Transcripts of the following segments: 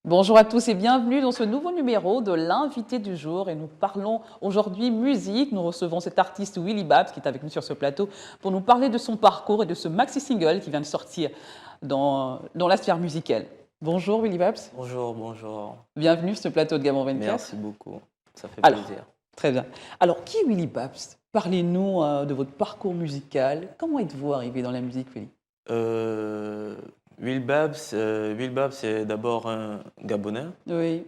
Bonjour à tous et bienvenue dans ce nouveau numéro de l'invité du jour et nous parlons aujourd'hui musique. Nous recevons cet artiste Willy Babs qui est avec nous sur ce plateau pour nous parler de son parcours et de ce maxi single qui vient de sortir dans la sphère musicale. Bonjour Willy Babs, Bonjour, bonjour. bienvenue sur ce plateau de Gabon 24. Merci beaucoup. Ça fait Alors, plaisir. très bien. Alors, qui est Willy Babs? Parlez-nous de votre parcours musical. Comment êtes-vous arrivé dans la musique, Willy? Euh, Will Babs, c'est d'abord un Gabonais Oui,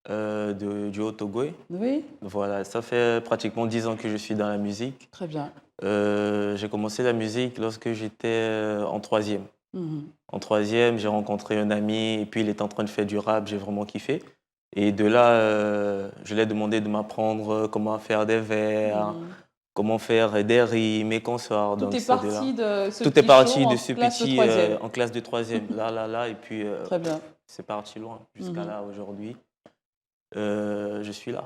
du Haut-Togo. oui, Voilà, ça fait pratiquement 10 ans que je suis dans la musique. très bien. J'ai commencé la musique lorsque j'étais en troisième. Mhm. En troisième, j'ai rencontré un ami et puis il était en train de faire du rap, j'ai vraiment kiffé. Et de là, je lui ai demandé de m'apprendre comment faire des vers, Mhm. comment faire des rimes et consorts. Tout Donc est c'est de là. parti de ce Tout est petit show parti de en ce classe de petit troisième. en classe de troisième, là, et puis Très bien. c'est parti loin jusqu'à Mhm. là aujourd'hui. Je suis là.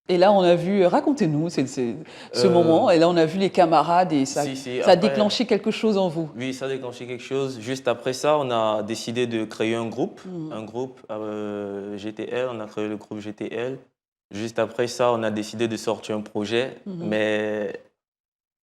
Et là, on a vu, racontez-nous ce Euh, moment, et là, on a vu les camarades et si, ça a après, déclenché quelque chose en vous. oui, ça a déclenché quelque chose. Juste après ça, on a décidé de créer un groupe, Mhm. GTL, on a créé le groupe GTL. Juste après ça, on a décidé de sortir un projet, Mhm. mais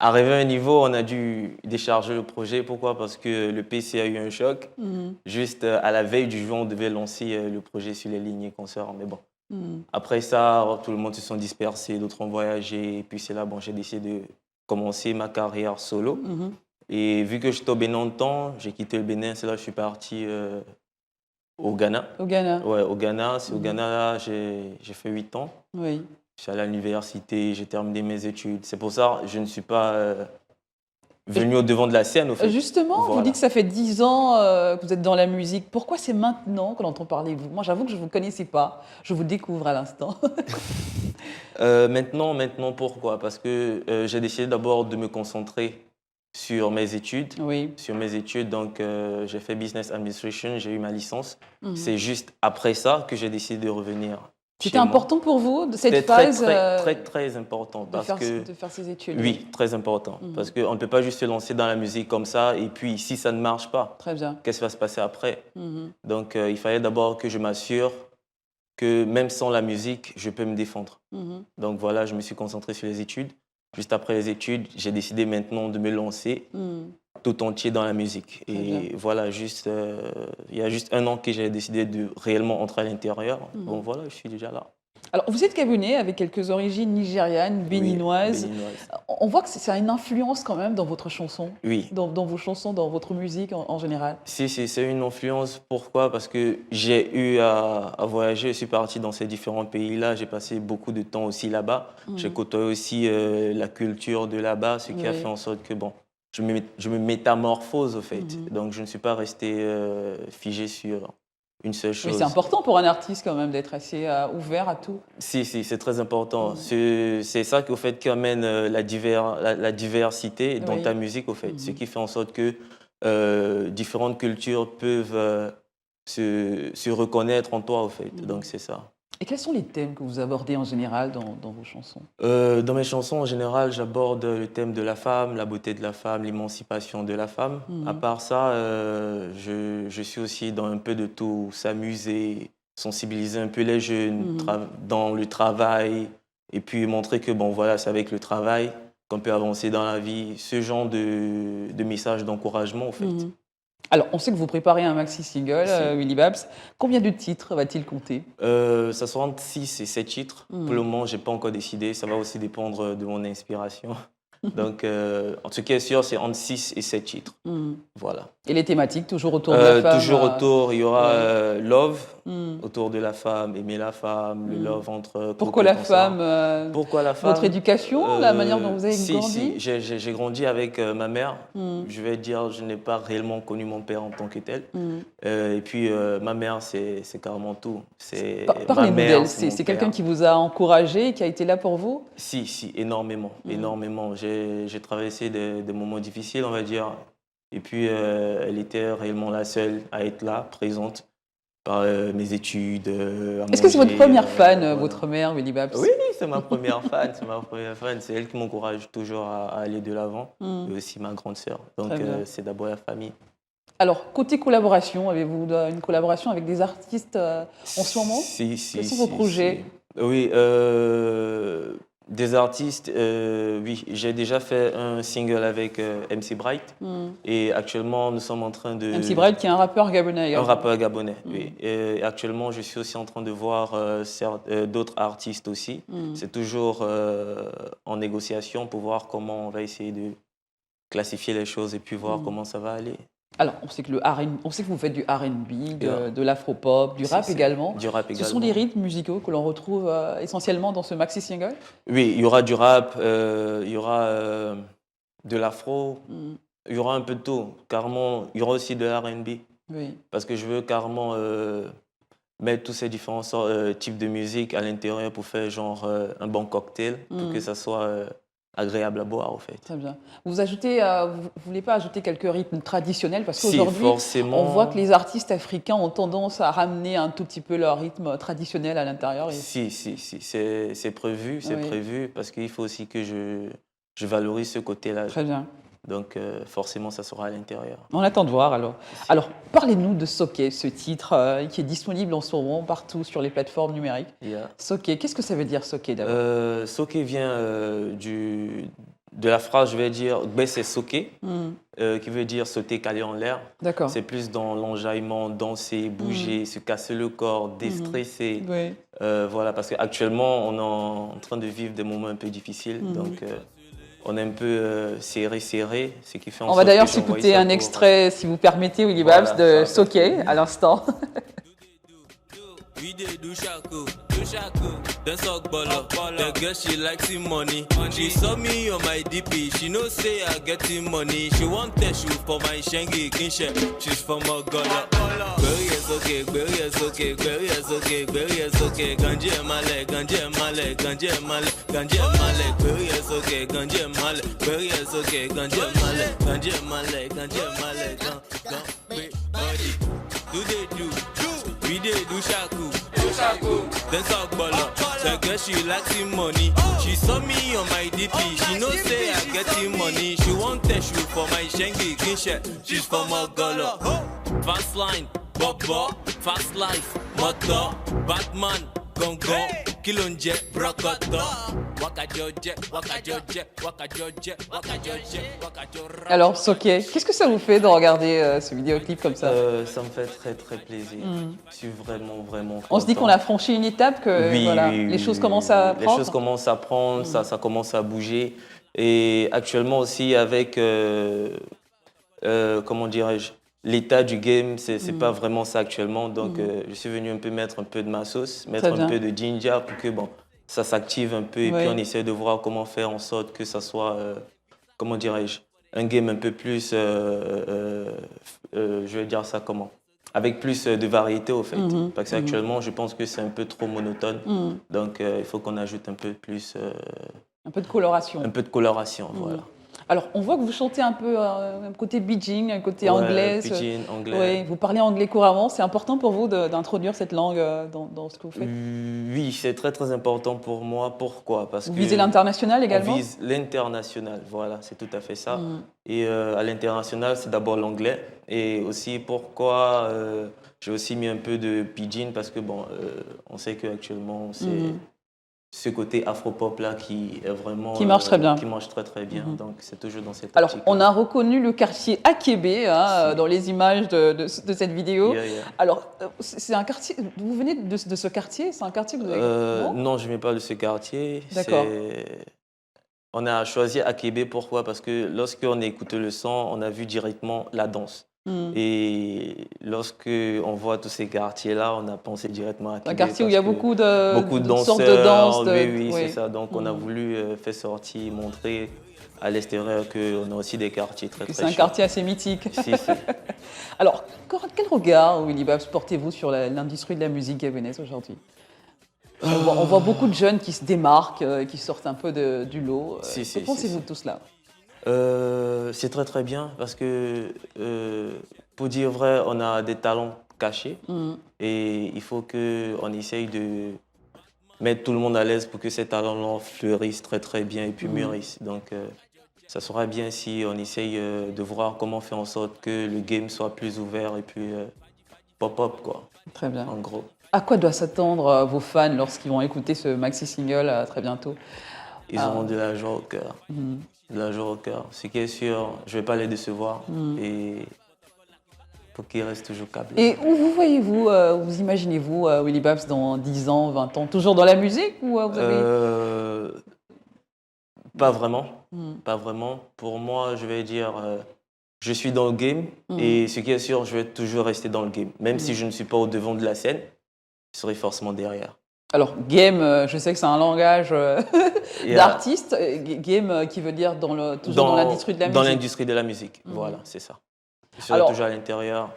arrivé à un niveau, on a dû décharger le projet. Pourquoi? Parce que le PC a eu un choc. Mhm. Juste à la veille du jour, on devait lancer le projet sur les lignes et consorts. Mais bon, Mhm. après ça, tout le monde se sont dispersés, d'autres ont voyagé. Et puis c'est là, bon, j'ai décidé de commencer ma carrière solo. Mhm. Et vu que j'étais au Bénin en temps, j'ai quitté le Bénin. C'est là que je suis parti au Ghana. Au Ghana. Ouais, au Ghana. C'est au Mhm. Ghana, là, j'ai fait 8 ans. Oui. Je suis allé à l'université, j'ai terminé mes études. C'est pour ça que je ne suis pas venu au devant de la scène, au fait. Justement, vous dites Voilà. que ça fait 10 ans que vous êtes dans la musique. Pourquoi c'est maintenant qu'on entend parler de vous? Moi, j'avoue que je ne vous connaissais pas. Je vous découvre à l'instant. Maintenant, pourquoi? Parce que j'ai décidé d'abord de me concentrer sur mes études. Oui. Sur mes études, donc j'ai fait Business Administration, j'ai eu ma licence. Mhm. C'est juste après ça que j'ai décidé de revenir C'était chez moi. important pour vous, de cette C'était phase très important parce que, de faire ces études? oui, très important. Mhm. Parce qu'on ne peut pas juste se lancer dans la musique comme ça et puis si ça ne marche pas, Très bien. qu'est-ce qui va se passer après? Mhm. Donc il fallait d'abord que je m'assure que même sans la musique, je peux me défendre. Mhm. Donc voilà, je me suis concentré sur les études. Juste après les études, j'ai décidé maintenant de me lancer Mhm. tout entier dans la musique. Très Et bien. voilà, il y a juste un an que j'ai décidé de réellement entrer à l'intérieur. Mhm. Bon voilà, je suis déjà là. Alors, vous êtes gabonais avec quelques origines nigérianes, Oui, béninoises. béninoise. On voit que ça a une influence quand même dans votre chanson, Oui. dans vos chansons, dans votre musique en général. Si, c'est une influence. Pourquoi? Parce que j'ai eu à voyager. Je suis parti dans ces différents pays-là. J'ai passé beaucoup de temps aussi là-bas. J'ai Mhm. côtoyé aussi la culture de là-bas, ce qui a Oui. fait en sorte que, bon, je me métamorphose, au fait. Mhm. Donc, je ne suis pas resté figé sur une seule Mais c'est chose. important pour un artiste quand même d'être assez ouvert à tout. Si, c'est très important. Mhm. C'est ça au fait, qui amène la diversité dans Oui. ta musique, au fait. Mhm. Ce qui fait en sorte que différentes cultures peuvent se reconnaître en toi, au fait. Mhm. Donc, c'est ça. Et quels sont les thèmes que vous abordez en général dans vos chansons? Dans mes chansons, en général, j'aborde le thème de la femme, la beauté de la femme, l'émancipation de la femme. À Mhm. part ça, je suis aussi dans un peu de tout, s'amuser, sensibiliser un peu les jeunes Mhm. dans le travail, et puis montrer que bon, voilà, c'est avec le travail qu'on peut avancer dans la vie. Ce genre de message d'encouragement, en fait. Mhm. Alors, on sait que vous préparez un maxi single, Si. Willy Babs. Combien de titres va-t-il compter? Ça sera entre 6 et 7 titres. Pour le Mhm. moment, je n'ai pas encore décidé. Ça va aussi dépendre de mon inspiration. Donc, en tout cas, sûr, c'est entre 6 et 7 titres. Mhm. Voilà. Et les thématiques, toujours autour de la femme? Toujours autour, il y aura Ouais. love, Mhm. autour de la femme, aimer la femme, le Mhm. love entre Pourquoi couple et la consorts. femme? Pourquoi la Votre femme? éducation, la manière dont vous avez Si, grandi? j'ai grandi avec ma mère. Mhm. Je vais dire, je n'ai pas réellement connu mon père en tant que tel. Mhm. Et puis, ma mère, c'est carrément tout. C'est ma Parlez-nous mère, d'elle. c'est mon C'est quelqu'un père. qui vous a encouragé, qui a été là pour vous? Si, énormément, Mhm. énormément. J'ai traversé des moments difficiles, on va dire. Et puis, elle était réellement la seule à être là, présente, par mes études, à Est-ce que c'est votre manger. première fan, Voilà. votre mère, Willy Babs? Oui, c'est ma première fan, c'est ma première fan. C'est elle qui m'encourage toujours à aller de l'avant. Mhm. Et aussi ma grande sœur. Donc, Très bien. c'est d'abord la famille. Alors, côté collaboration, avez-vous une collaboration avec des artistes en ce moment? Si, Quels sont vos projets? Oui, des artistes, oui, j'ai déjà fait un single avec MC Bright Hmm. et actuellement nous sommes en train MC de... Bright, qui est un rappeur gabonais Un également. rappeur gabonais, Hmm. oui. Et actuellement je suis aussi en train de voir d'autres artistes aussi. Hmm. C'est toujours en négociation pour voir comment on va essayer de classifier les choses et puis voir comment ça va aller. Alors, on sait que on sait que vous faites du R&B, Yeah. de l'afro-pop, du rap également. Du rap Ce sont également. des rythmes musicaux que l'on retrouve essentiellement dans ce maxi single? Oui, il y aura du rap, il y aura de l'afro, Hmm. il y aura un peu de tout. Carrément, il y aura aussi de l'R&B. Oui. Parce que je veux carrément mettre tous ces différents types de musique à l'intérieur pour faire genre un bon cocktail, pour que ça soit agréable à boire, en fait. Très bien. Vous ajoutez, vous voulez pas ajouter quelques rythmes traditionnels parce Si, qu'aujourd'hui, forcément. on voit que les artistes africains ont tendance à ramener un tout petit peu leur rythme traditionnel à l'intérieur. Si, c'est prévu, Oui. prévu, parce qu'il faut aussi que je valorise ce côté-là. Très bien. Donc forcément, ça sera à l'intérieur. On attend de voir alors. Alors, parlez-nous de Soké, ce titre qui est disponible en ce moment partout sur les plateformes numériques. Yeah. Soké, qu'est-ce que ça veut dire Soké d'abord? Soké vient de la phrase, je vais dire, c'est soké, qui veut dire sauter, caler en l'air. D'accord. C'est plus dans l'enjaillement, danser, bouger, se casser le corps, déstresser. Oui. Voilà, parce qu'actuellement, on est en train de vivre des moments un peu difficiles. Donc, on est un peu serré, ce qui fait en On va sorte d'ailleurs que j'ai envoyé s'écouter ça un pour- extrait, si vous permettez, Willy Babs, Voilà, de ça, Soké à l'instant. We dey do shaku, then suck bolo. The girl she likes the money. She saw me on my DP. She know say I getting money. She want the shoe for my shengi kinship. She's from a gala. Berry is okay, berry is okay, berry is okay, berry is okay. Ganje male, ganje male, ganje male, ganje male. Berry is okay, ganje male, berry is okay, ganje male, ganje male, ganje male. Body, do they do? We dey do shaku, then talk bolo. The girl she likes the money. She saw me on my DP. She know say I getting money. She want the shoe for my shengi kinship. She's from a gala. Fast line, bobo, fast life, motor, Batman, gong gong, kilonje, brokoto. Waka joje, waka joje, waka joje, waka joje, waka joje. Alors, Soké, qu'est-ce que ça vous fait de regarder ce vidéoclip comme ça? Ça me fait très très plaisir. Je suis vraiment On se dit content. qu'on a franchi une étape, que Oui, voilà, oui, les oui, choses oui, commencent oui. à Les prendre. choses commencent à prendre, ça commence à bouger. Et actuellement aussi avec, comment dirais-je, l'état du game, c'est pas vraiment ça actuellement. Donc je suis venu un peu mettre un peu de ma sauce, mettre Très un bien. peu de ginger pour que bon, ça s'active un peu. Et Oui. puis on essaie de voir comment faire en sorte que ça soit, comment dirais-je, un game un peu plus, je vais dire ça comment, avec plus de variété au fait. Parce qu'actuellement, je pense que c'est un peu trop monotone. Donc il faut qu'on ajoute un peu plus, Un peu de coloration. un peu de coloration. Voilà. Alors, on voit que vous chantez un peu un côté pidgin, un côté Ouais, anglais. pidgin, anglais. Oui, vous parlez anglais couramment. C'est important pour vous d'introduire cette langue dans ce que vous faites? Oui, c'est très très important pour moi. Pourquoi? Parce Vous que visez l'international également? on vise l'international, voilà, c'est tout à fait ça. Et à l'international, c'est d'abord l'anglais. Et aussi pourquoi j'ai aussi mis un peu de pidgin parce que bon, on sait qu'actuellement c'est ce côté afro-pop là qui est vraiment Qui marche très bien. qui marche très très bien. Donc c'est toujours dans cette Alors, optique. on a reconnu le quartier Akébé dans les images de cette vidéo. Yeah, yeah. Alors, c'est un quartier. Vous venez de ce quartier? C'est un quartier que vous avez. Non, je ne viens pas de ce quartier. D'accord. On a choisi Akébé, pourquoi? Parce que lorsqu'on a écouté le son, on a vu directement la danse. Et lorsque on voit tous ces quartiers-là, on a pensé directement à Akébé. Un quartier où il y a parce que beaucoup de sortes de danseurs, danse. oui, c'est ça. Donc on a voulu faire sortir, montrer à l'extérieur qu'on a aussi des quartiers très Que très c'est un chauds. quartier assez mythique. Si. Alors, quel regard, Willy Babs, portez-vous sur l'industrie de la musique gabonaise aujourd'hui? On voit beaucoup de jeunes qui se démarquent, qui sortent un peu du lot. Si, Que pensez-vous de tout cela? C'est très très bien parce que, pour dire vrai, on a des talents cachés et il faut qu'on essaye de mettre tout le monde à l'aise pour que ces talents-là fleurissent très très bien et puis mûrissent. Donc ça sera bien si on essaye de voir comment faire en sorte que le game soit plus ouvert et puis pop-up, quoi, Très bien. en gros. À quoi doivent s'attendre vos fans lorsqu'ils vont écouter ce maxi-single très bientôt? Ils auront de la joie au cœur. De la joie au cœur. Ce qui est sûr, je ne vais pas les décevoir. Et pour qu'ils restent toujours câblés. Et où vous voyez-vous, vous imaginez-vous Willy Babs dans 10 ans, 20 ans? Toujours dans la musique ou vous avez... Pas vraiment. Pas vraiment. Pour moi, je vais dire, je suis dans le game. Et ce qui est sûr, je vais toujours rester dans le game. Même si je ne suis pas au devant de la scène, je serai forcément derrière. Alors, game, je sais que c'est un langage d'artiste. Game qui veut dire toujours dans l'industrie de la musique. Dans l'industrie de la musique, voilà, c'est ça. Je serai toujours à l'intérieur.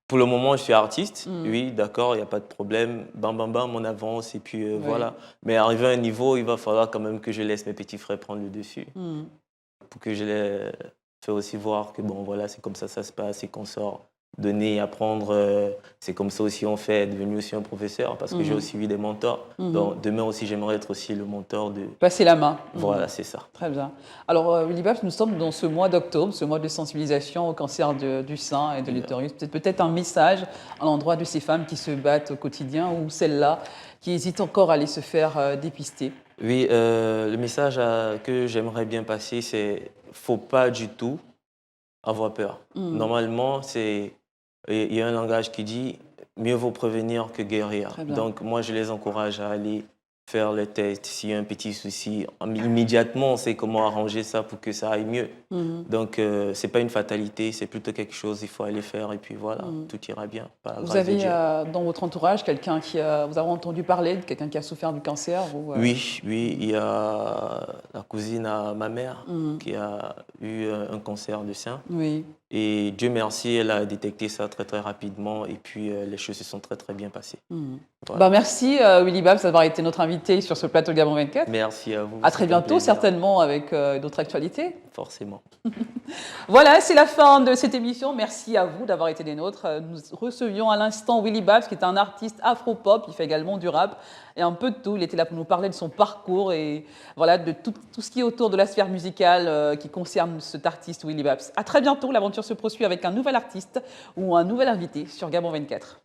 Pour le moment, je suis artiste, oui, d'accord, il n'y a pas de problème. Bam, bam, bam, on avance et puis voilà. Mais arrivé à un niveau, il va falloir quand même que je laisse mes petits frères prendre le dessus. Pour que je les fasse aussi voir que bon, voilà, c'est comme ça se passe et qu'on sort. Donner, apprendre, c'est comme ça aussi on fait, devenu aussi un professeur parce que j'ai aussi eu des mentors. Donc demain aussi j'aimerais être aussi le mentor de... Passer la main. Voilà, c'est ça. Très bien. Alors Willy Babs, nous sommes dans ce mois d'octobre, ce mois de sensibilisation au cancer du sein et de l'utérus. Peut-être un message à l'endroit de ces femmes qui se battent au quotidien ou celles-là qui hésitent encore à aller se faire dépister. Oui, le message que j'aimerais bien passer, c'est faut pas du tout avoir peur. Normalement, il y a un langage qui dit mieux vaut prévenir que guérir. Donc, moi, je les encourage à aller faire le test. S'il y a un petit souci, immédiatement, on sait comment arranger ça pour que ça aille mieux. Donc, ce n'est pas une fatalité, c'est plutôt quelque chose, il faut aller faire et puis voilà, tout ira bien. Vous avez dans votre entourage quelqu'un vous avez entendu parler de quelqu'un qui a souffert du cancer Oui, il y a la cousine à ma mère qui a eu un cancer du sein. Oui. Et Dieu merci, elle a détecté ça très très rapidement et puis les choses se sont très très bien passées. Voilà. Merci Willy Babs d'avoir été notre invité sur ce plateau Gabon 24. Merci à vous. À très bientôt certainement avec d'autres actualités. Forcément. Voilà, c'est la fin de cette émission. Merci à vous d'avoir été des nôtres. Nous recevions à l'instant Willy Babs qui est un artiste afro-pop, il fait également du rap et un peu de tout. Il était là pour nous parler de son parcours et voilà, de tout ce qui est autour de la sphère musicale qui concerne cet artiste Willy Babs. À très bientôt, l'aventure se poursuit avec un nouvel artiste ou un nouvel invité sur Gabon 24.